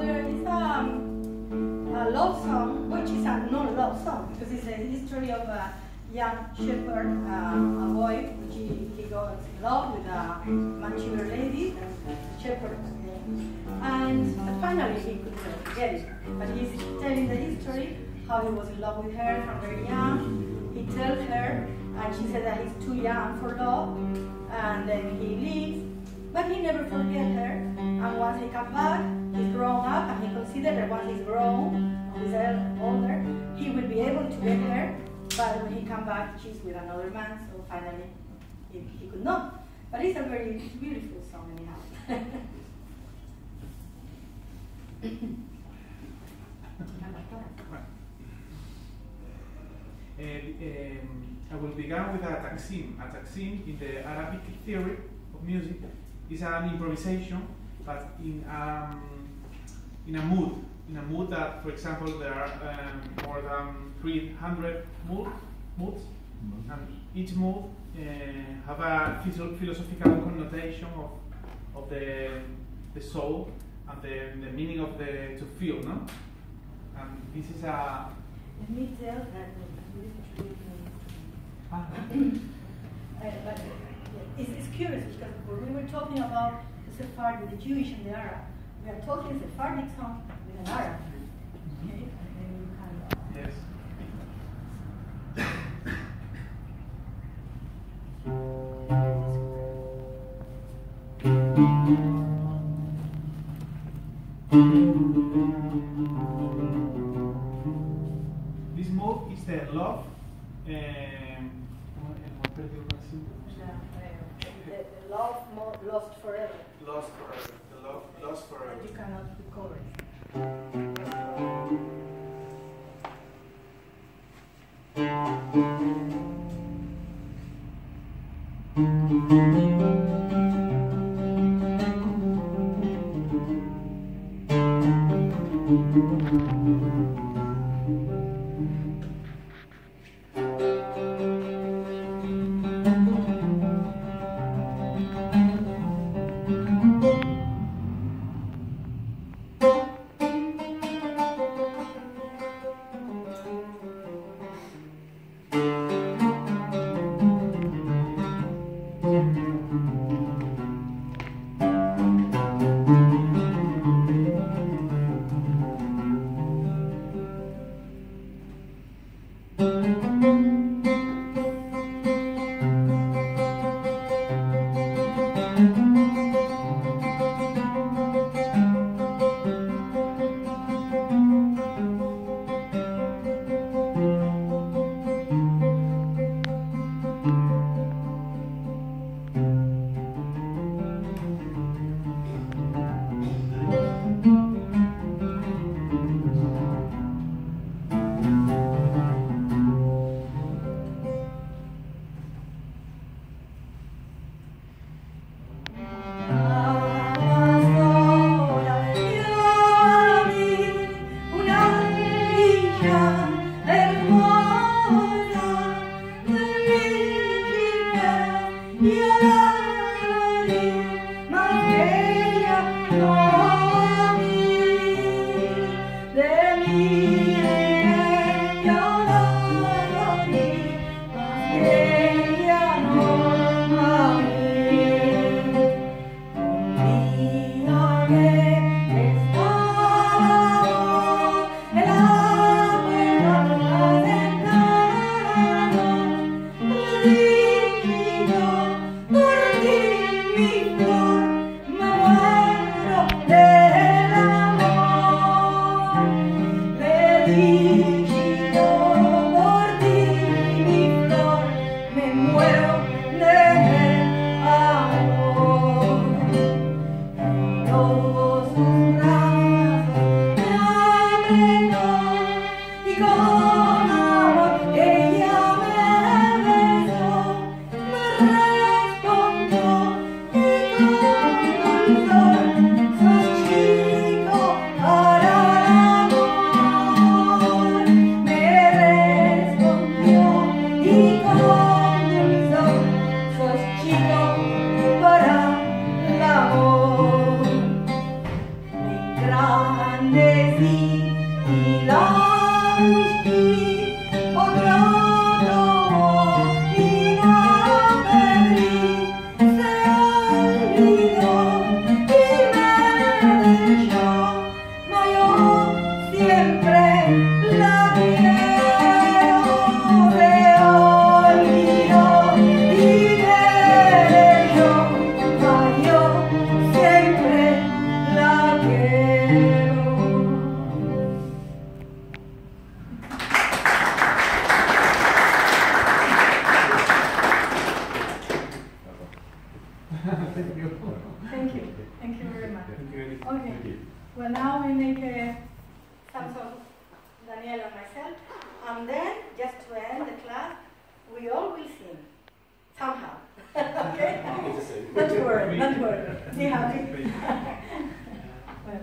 there is a love song, which is a non-love song, because it's a history of a young shepherd, a boy, which he goes in love with a Manchurian lady, the shepherd, and finally he could get it. But he's telling the history, how he was in love with her from very young. He tells her, and she said that he's too young for love, and then he leaves, but he never forgets her. And once he comes back, he's grown up, and he considers that once he's grown, he's older, he will be able to get her. But when he comes back, she's with another man, so finally he could not. But it's a very beautiful song anyhow. I will begin with a taksim. A taksim in the Arabic theory of music is an improvisation, but in a mood. In a mood that, for example, there are more than 300 moods, and each mood have a philosophical connotation of the soul and the meaning of to feel, no? And this is a. Let me tell that. But it's curious because when we were talking about the Sepharad, the Jewish and the Arab, we are talking Sephardic song with an Arab. Okay? And then you can. Yes. This mode is the love. The love lost forever. Lost forever. The love lost forever. That you cannot recover. Thank you very much. Okay. Well, now we make some sort of Daniel and myself, and then just to end the class, we all will sing somehow. Okay? Not to worry. Be happy. Well,